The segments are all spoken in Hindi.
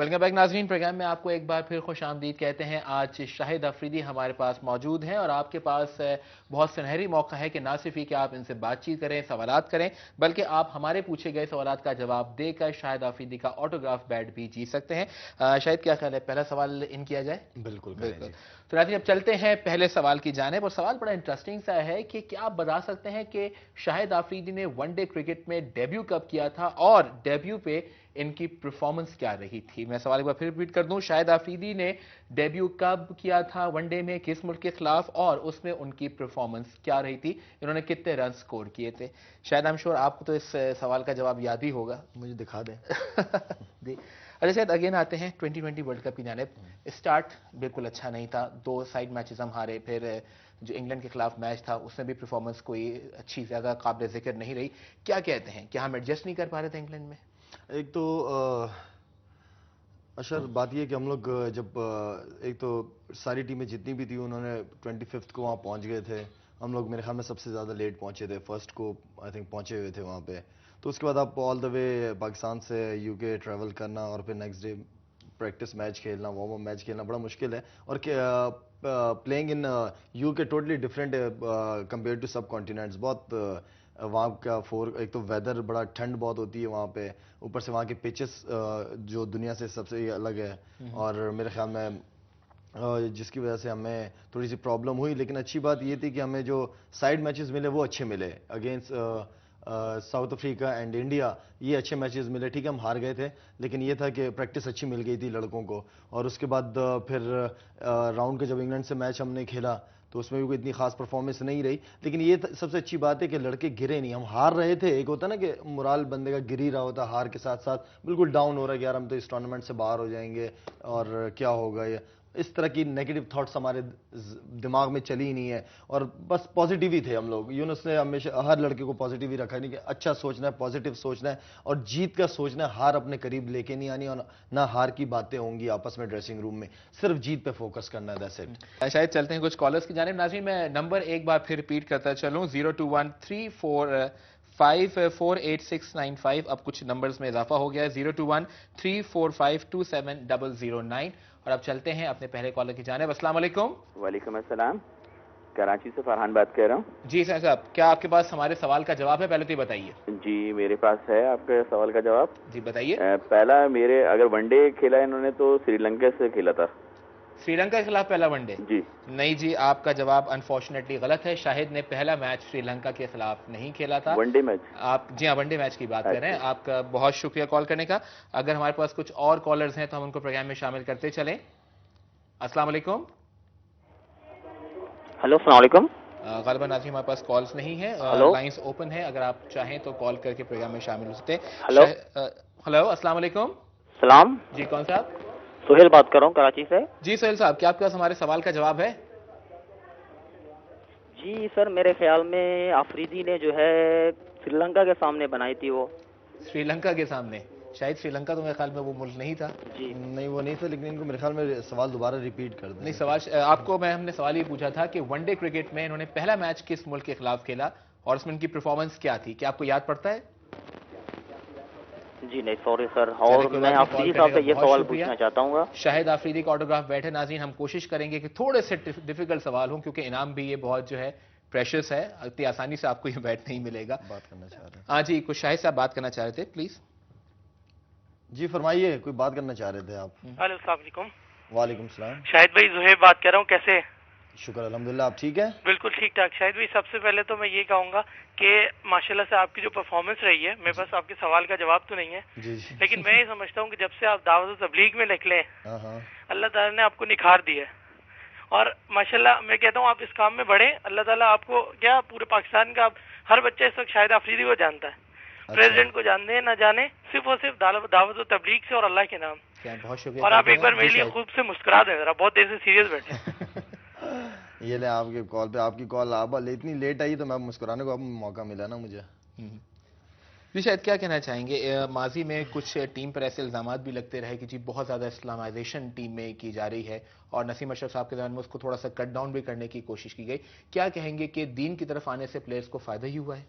वेलकम बैक नाजरीन। प्रोग्राम में आपको एक बार फिर खुशामदीद कहते हैं। आज शाहिद अफरीदी हमारे पास मौजूद हैं और आपके पास बहुत सुनहरी मौका है कि ना सिर्फ ही कि आप इनसे बातचीत करें, सवालात करें, बल्कि आप हमारे पूछे गए सवालात का जवाब देकर शाहिद अफरीदी का ऑटोग्राफ बैट भी जीत सकते हैं। शाहिद, क्या ख्याल है, पहला सवाल इन किया जाए? बिल्कुल बिल्कुल। तो नाज़रीन, अब चलते हैं पहले सवाल की जानिब। और सवाल बड़ा इंटरेस्टिंग सा है कि क्या आप बता सकते हैं कि शाहिद अफरीदी ने वनडे क्रिकेट में डेब्यू कब किया था और डेब्यू पे इनकी परफॉर्मेंस क्या रही थी? मैं सवाल एक बार फिर रिपीट कर दूं। शाहिद अफरीदी ने डेब्यू कब किया था वनडे में, किस मुल्क के खिलाफ, और उसमें उनकी परफॉर्मेंस क्या रही थी, इन्होंने कितने रन स्कोर किए थे? शायद आई एम श्योर आपको तो इस सवाल का जवाब याद ही होगा। मुझे दिखा दें। अच्छा शायद अगेन आते हैं 2020 वर्ल्ड कप की जानिब। स्टार्ट बिल्कुल अच्छा नहीं था, 2 साइड मैचेस हम हारे, फिर जो इंग्लैंड के खिलाफ मैच था उसमें भी परफॉर्मेंस कोई अच्छी ज्यादा काबिल जिक्र नहीं रही। क्या कहते हैं, क्या हम एडजस्ट नहीं कर पा रहे थे इंग्लैंड में? एक तो अशर बात यह कि हम लोग जब एक तो सारी टीमें जितनी भी थी उन्होंने 25th को वहाँ पहुँच गए थे। हम लोग मेरे ख्याल में सबसे ज़्यादा लेट पहुँचे थे, फर्स्ट को आई थिंक पहुँचे हुए थे वहाँ पे। तो उसके बाद आप ऑल द वे पाकिस्तान से यूके ट्रैवल करना और फिर नेक्स्ट डे प्रैक्टिस मैच खेलना, वार्म अप मैच खेलना बड़ा मुश्किल है। और playing in UK totally different compare to subcontinents. बहुत वहाँ का एक तो वेदर बड़ा ठंड बहुत होती है वहाँ पे, ऊपर से वहाँ के पिचेस जो दुनिया से सबसे अलग है। और मेरे ख्याल में जिसकी वजह से हमें थोड़ी सी प्रॉब्लम हुई, लेकिन अच्छी बात ये थी कि हमें जो साइड मैचेस मिले वो अच्छे मिले against south Africa and India. ये अच्छे मैचेस मिले। ठीक है हम हार गए थे, लेकिन ये था कि प्रैक्टिस अच्छी मिल गई थी लड़कों को। और उसके बाद फिर राउंड का जब इंग्लैंड से मैच हमने खेला तो उसमें भी कोई इतनी खास परफॉर्मेंस नहीं रही। लेकिन ये सबसे अच्छी बात है कि लड़के गिरे नहीं। हम हार रहे थे, एक होता ना कि मोराल बंदे का गिर ही रहा होता, हार के साथ साथ बिल्कुल डाउन हो रहा है कि यार हम तो इस टूर्नामेंट से बाहर हो जाएंगे और क्या होगा। ये इस तरह की नेगेटिव थॉट्स हमारे दिमाग में चली ही नहीं है और बस पॉजिटिव ही थे हम लोग। यूनुस ने हमेशा हर लड़के को पॉजिटिव ही रखा, नहीं कि अच्छा सोचना है, पॉजिटिव सोचना है और जीत का सोचना है। हार अपने करीब लेके नहीं आनी और ना हार की बातें होंगी आपस में ड्रेसिंग रूम में, सिर्फ जीत पे फोकस करना है, दैट्स इट। शायद चलते हैं कुछ कॉलर्स की जानिब। नाज़रीन, मैं नंबर एक बार फिर रिपीट करता चलूं, 02134548695। अब कुछ नंबर्स में इजाफा हो गया है, 02134527009। और अब चलते हैं अपने पहले कॉलर की जानिब। अस्सलाम वालेकुम। वालेकुम अस्सलाम, कराची से फरहान बात कर रहा हूँ। जी साहब, क्या आपके पास हमारे सवाल का जवाब है? पहले तो ये बताइए। जी मेरे पास है आपके सवाल का जवाब। जी बताइए। पहला मेरे अगर वनडे खेला इन्होंने तो श्रीलंका से खेला था। श्रीलंका के खिलाफ पहला वनडे? जी नहीं जी, आपका जवाब अनफॉर्चुनेटली गलत है। शाहिद ने पहला मैच श्रीलंका के खिलाफ नहीं खेला था। One day match? आप जी हाँ, वनडे मैच की बात कर रहे हैं। आपका बहुत शुक्रिया कॉल करने का। अगर हमारे पास कुछ और कॉलर्स हैं तो हम उनको प्रोग्राम में शामिल करते चलें। अस्सलाम वालेकुम। हेलो अस्सलाम वालेकुम। गलबन आज हमारे पास कॉल्स नहीं है, लाइंस ओपन है, अगर आप चाहें तो कॉल करके प्रोग्राम में शामिल हो सकते हैं। हेलो हेलो, अस्सलाम वालेकुम। सलाम जी कौन साहब? सुहेल बात कर रहा हूँ कराची से। जी सुहेल साहब, क्या आपके पास हमारे सवाल का जवाब है? जी सर, मेरे ख्याल में अफरीदी ने जो है श्रीलंका के सामने बनाई थी। वो श्रीलंका के सामने? शायद श्रीलंका तो मेरे ख्याल में वो मुल्क नहीं था। जी नहीं वो नहीं था, लेकिन इनको मेरे ख्याल में सवाल दोबारा रिपीट कर दें। नहीं, सवाल आपको हमने सवाल ये पूछा था कि वनडे क्रिकेट में इन्होंने पहला मैच किस मुल्क के खिलाफ खेला और उसमें इनकी परफॉर्मेंस क्या थी, क्या आपको याद पड़ता है? जी नहीं सॉरी सर, और मैं अफरीदी साहब से ये सवाल पूछना चाहता हूँ। शाहिद अफरीदी का ऑटोग्राफ बैठे। नाज़रीन, हम कोशिश करेंगे कि थोड़े से डिफिकल्ट सवाल हों, क्योंकि इनाम भी ये बहुत जो है प्रेशियस है, इतनी आसानी से आपको ये बैट नहीं मिलेगा। बात करना चाह रहे हैं। हाँ जी, कुछ शाहिद साहब बात करना चाह रहे थे, प्लीज। जी फरमाइए, कोई बात करना चाह रहे थे आप? हेलो अस्सलाम वालेकुम। वालेकुम सलाम। शाहिद भाई, जुहेब बात कर रहा हूँ, कैसे? शुक्र अल्हम्दुलिल्लाह, आप ठीक है? बिल्कुल ठीक ठाक। शाहिद भाई, सबसे पहले तो मैं ये कहूँगा कि माशाल्लाह से आपकी जो परफॉर्मेंस रही है, मेरे पास आपके सवाल का जवाब तो नहीं है जी जी। लेकिन मैं ये समझता हूँ कि जब से आप दावत तबलीग में निकले अल्लाह ताला ने आपको निखार दिया है और माशाल्लाह मैं कहता हूँ आप इस काम में बढ़े। अल्लाह ताला आपको क्या पूरे पाकिस्तान का हर बच्चा इस वक्त शाहिद अफरीदी को जानता है। प्रेसिडेंट को जानते हैं ना जाने, सिर्फ और सिर्फ दावत और तबलीग से और अल्लाह के नाम। बहुत शुक्रिया। और आप एक बार मेरे लिए खूब से मुस्कुरा दें जरा, बहुत देर से सीरियस बैठे। ये ले आपके कॉल पे, आपकी कॉल आप इतनी लेट आई तो मैं मुस्कुराने को अब मौका मिला ना मुझे। जी शायद क्या कहना चाहेंगे, माजी में कुछ टीम पर ऐसे इल्जाम भी लगते रहे कि जी बहुत ज़्यादा इस्लामाइजेशन टीम में की जा रही है और नसीम अशरफ साहब के दौरान में उसको थोड़ा सा कट डाउन भी करने की कोशिश की गई। क्या कहेंगे कि दीन की तरफ आने से प्लेयर्स को फ़ायदा ही हुआ है?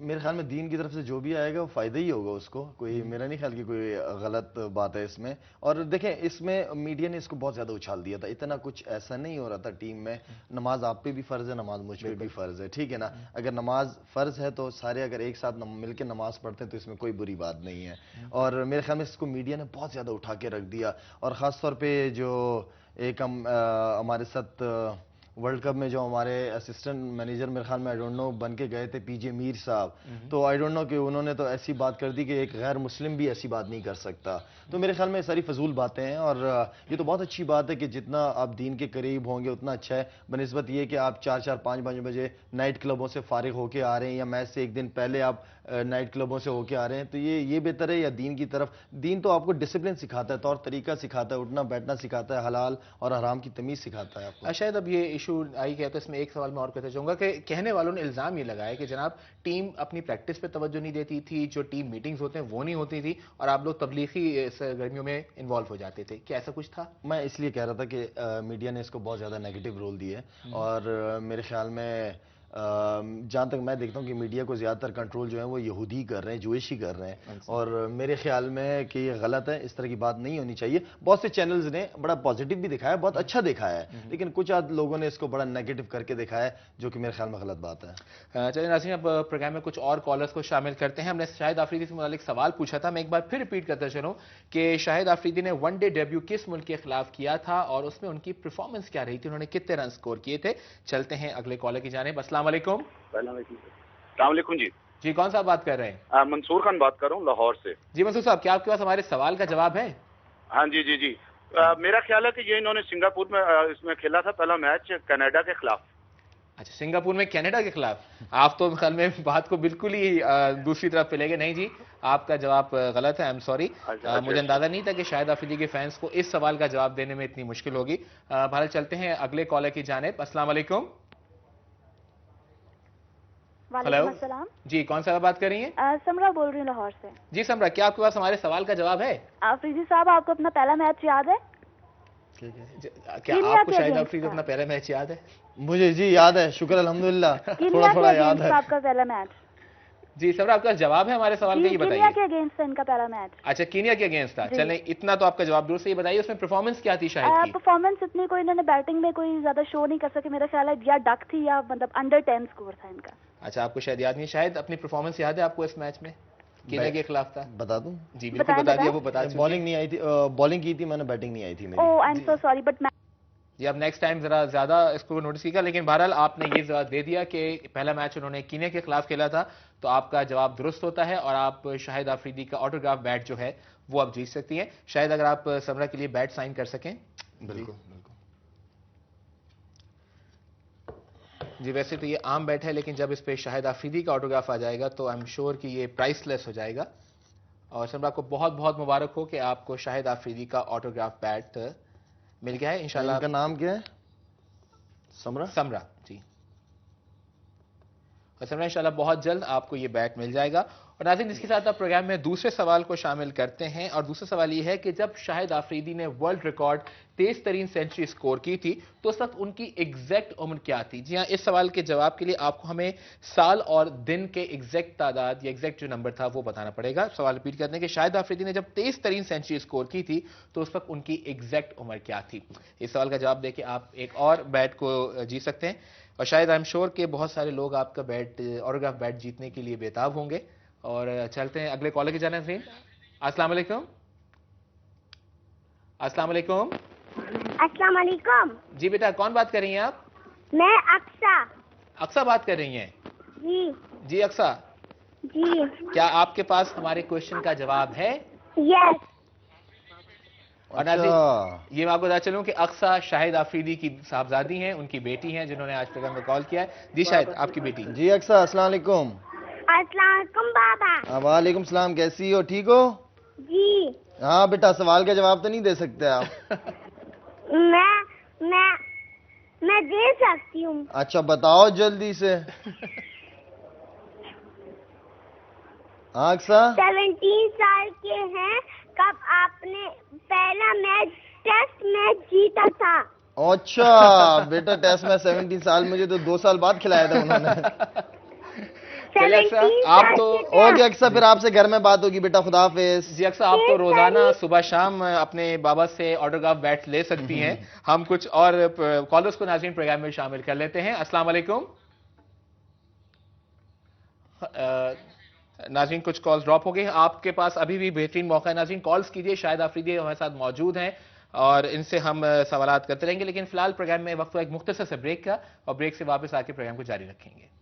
मेरे ख्याल में दीन की तरफ से जो भी आएगा वो फायदा ही होगा उसको, कोई मेरा नहीं ख्याल कि कोई गलत बात है इसमें। और देखें, इसमें मीडिया ने इसको बहुत ज्यादा उछाल दिया था, इतना कुछ ऐसा नहीं हो रहा था टीम में। नमाज आप पे भी फर्ज है, नमाज मुझ पे भी फर्ज है, ठीक है ना। अगर नमाज फर्ज है तो सारे अगर एक साथ मिलकर नमाज पढ़ते हैं तो इसमें कोई बुरी बात नहीं है। और मेरे ख्याल में इसको मीडिया ने बहुत ज्यादा उठा के रख दिया। और खासतौर पर जो एक हमारे साथ वर्ल्ड कप में जो हमारे असिस्टेंट मैनेजर मेरे ख्याल में आई डोंट नो बन के गए थे, पीजे मीर साहब, तो आई डोंट नो कि उन्होंने तो ऐसी बात कर दी कि एक गैर मुस्लिम भी ऐसी बात नहीं कर सकता। तो मेरे ख्याल में सारी फजूल बातें हैं। और ये तो बहुत अच्छी बात है कि जितना आप दीन के करीब होंगे उतना अच्छा है, बनिस्बत ये कि आप 4-4, 5-5 बजे नाइट क्लबों से फारिग होके आ रहे हैं या मैच से एक दिन पहले आप नाइट क्लबों से होके आ रहे हैं, तो ये बेहतर है या दीन की तरफ? दीन तो आपको डिसिप्लिन सिखाता है, तौर तरीका सिखाता है, उठना बैठना सिखाता है, हलाल और हराम की तमीज सिखाता है आपको। शायद अब ये इशू आई गया तो इसमें एक सवाल मैं और कहना चाहूंगा कि कहने वालों ने इल्जाम ये लगाया कि जनाब टीम अपनी प्रैक्टिस पे तवज्जो नहीं देती थी, जो टीम मीटिंग्स होते हैं वो नहीं होती थी और आप लोग तबलीगी सरगर्मियों में इन्वॉल्व हो जाते थे। क्या ऐसा कुछ था? मैं इसलिए कह रहा था कि मीडिया ने इसको बहुत ज्यादा नेगेटिव रोल दिया है। और मेरे ख्याल में जहाँ तक मैं देखता हूँ कि मीडिया को ज्यादातर कंट्रोल जो है वो यहूदी कर रहे हैं, जूइश ही कर रहे हैं। और मेरे ख्याल में कि ये गलत है, इस तरह की बात नहीं होनी चाहिए। बहुत से चैनल्स ने बड़ा पॉजिटिव भी दिखाया, बहुत अच्छा दिखाया है, लेकिन कुछ लोगों ने इसको बड़ा नेगेटिव करके दिखाया है, जो कि मेरे ख्याल में गलत बात है। चलिए नाज़रीन, अब प्रोग्राम में कुछ और कॉलर्स को शामिल करते हैं। हमने शाहिद आफरीदी से मुतालिक सवाल पूछा था, मैं एक बार फिर रिपीट करता चलूं कि शाहिद आफरीदी ने वनडे डेब्यू किस मुल्क के खिलाफ किया था और उसमें उनकी परफॉर्मेंस क्या रही थी, उन्होंने कितने रन स्कोर किए थे। चलते हैं अगले कॉलर की जानिब। अस्सलाम वालेकुम। सलामुअलैकुम जी। जी, कौन सा बात कर रहे हैं? मंसूर खान बात कर रहा हूँ लाहौर से। जी मंसूर साहब, क्या आपके पास हमारे सवाल का जवाब है? हाँ जी जी जी। मेरा ख्याल है कि ये इन्होंने सिंगापुर में इसमें खेला था पहला मैच कनाडा के खिलाफ। अच्छा, सिंगापुर में कनाडा के खिलाफ। आप तो ख्याल में बात को बिल्कुल ही दूसरी तरफ पे ले गए। नहीं जी, आपका जवाब गलत है। आई एम सॉरी, मुझे अंदाजा नहीं था कि शाहिद आफरीदी के फैंस को इस सवाल का जवाब देने में इतनी मुश्किल होगी। बहरहाल चलते हैं अगले कॉलर की जानिब। अस्सलाम वालेकुम। हेलो जी, कौन सा बात कर रही हैं? समरा बोल रही हूँ लाहौर से। जी समरा, क्या आपके पास हमारे सवाल का जवाब है? आफरीदी साहब, आपको अपना पहला मैच याद है? क्या आपको शाहिद आफरीदी अपना पहला मैच याद है? मुझे जी याद है, शुक्र अल्हम्दुलिल्लाह, थोड़ा थोड़ा याद है। आपका पहला मैच? जी समरा, आपका जवाब है हमारे सवाल का, ये बताइए। कीनिया के अगेंस्ट इनका पहला मैच। अच्छा, कीनिया के अगेंस्ट था। चलें, इतना तो आपका जवाब दूर से। ये बताइए उसमें परफॉर्मेंस क्या थी शाहिद की? परफॉर्मेंस इतनी कोई, इन्होंने बैटिंग में कोई ज्यादा शो नहीं कर सके मेरा ख्याल है, या डक थी या मतलब अंडर 10 स्कोर था इनका। अच्छा, आपको शायद याद नहीं। शायद अपनी परफॉर्मेंस याद है आपको इस मैच में? कीनिया के खिलाफ था। बता दूं? जी बिल्कुल बता दिया, वो बता चुके। बॉलिंग नहीं आई थी, बॉलिंग की थी मैंने, बैटिंग नहीं आई थी मेरी। Oh, I am so sorry, but जी अब नेक्स्ट टाइम जरा ज्यादा इसको नोटिस कीजिएगा। लेकिन बहरहाल आपने ये जवाब दे दिया कि पहला मैच उन्होंने कीनिया के खिलाफ खेला था, तो आपका जवाब दुरुस्त होता है और आप शाहिद आफरीदी का ऑटोग्राफ बैट जो है वो आप जीत सकती हैं। शायद अगर आप समरा के लिए बैट साइन कर सकें। बिल्कुल जी, वैसे तो ये आम बैट है, लेकिन जब इस पे शाहिद आफरीदी का ऑटोग्राफ आ जाएगा तो आई एम श्योर कि ये प्राइसलेस हो जाएगा। और समरा को बहुत बहुत मुबारक हो कि आपको शाहिद आफरीदी का ऑटोग्राफ बैट मिल गया है। इंशाल्लाह। इनका नाम क्या है? समरा। समरा जी। और समरा, इंशाल्लाह बहुत जल्द आपको ये बैट मिल जाएगा। और नाज़रीन, इसके साथ आप प्रोग्राम में दूसरे सवाल को शामिल करते हैं। और दूसरा सवाल ये है कि जब शाहिद आफरीदी ने वर्ल्ड रिकॉर्ड 23 तरीन सेंचुरी स्कोर की थी तो उस वक्त उनकी एग्जैक्ट उम्र क्या थी? जी हाँ, इस सवाल के जवाब के लिए आपको हमें साल और दिन के एग्जैक्ट तादाद या एग्जैक्ट जो नंबर था वो बताना पड़ेगा। सवाल रिपीट करने के, शाहिद आफरीदी ने जब 23 तरीन सेंचुरी स्कोर की थी तो उस वक्त उनकी एग्जैक्ट उम्र क्या थी? इस सवाल का जवाब देके आप एक और बैट को जीत सकते हैं। और शायद आई एम श्योर के बहुत सारे लोग आपका बैट, ऑटोग्राफ बैट जीतने के लिए बेताब होंगे। और चलते हैं अगले कॉलर की जानिब। अस्सलाम वालेकुम। अस्सलाम वालेकुम। अस्सलाम वालेकुम। जी बेटा, कौन बात कर रही हैं आप? मैं अक्सा। अक्सा बात कर रही हैं? जी जी अक्सा जी। क्या आपके पास हमारे क्वेश्चन का जवाब है? यस। और ये मैं आपको बता चलूं कि अक्सा शाहिद आफरीदी की साहबजादी हैं, उनकी बेटी हैं जिन्होंने आज प्रोग्राम में कॉल किया है। जी शाहिद, आपकी बेटी। जी अक्सा, अस्सलाम वालेकुम। अस्सलाम वालेकुम बाबा। वालेकुम सलाम, कैसी हो? ठीक हो? जी। हाँ बेटा, सवाल का जवाब तो नहीं दे सकते आप? मैं दे सकती हूँ। अच्छा बताओ जल्दी से। हाँ अक्सा। 17 साल के हैं, कब आपने पहला मैच टेस्ट मैच जीता था? अच्छा बेटा, टेस्ट मैच 17 साल, मुझे तो 2 साल बाद खिलाया था उन्होंने। चलिए अक्सर आप तो ओके अक्सर, फिर आपसे घर में बात होगी बेटा, खुदा हाफिज। जी अक्सर आप तो रोजाना सुबह शाम अपने बाबा से ऑटोग्राफ बैट ले सकती हैं। हम कुछ और कॉलर्स को नाज़रीन प्रोग्राम में शामिल कर लेते हैं। अस्सलाम वालेकुम। नाज़रीन कुछ कॉल्स ड्रॉप हो गए। आपके पास अभी भी बेहतरीन मौका है नाज़रीन, कॉल्स कीजिए। शाहिद आफरीदी हमारे साथ मौजूद हैं और इनसे हम सवालात करते रहेंगे, लेकिन फिलहाल प्रोग्राम में वक्त हुआ एक मुख्तसर से ब्रेक का, और ब्रेक से वापस आके प्रोग्राम को जारी रखेंगे।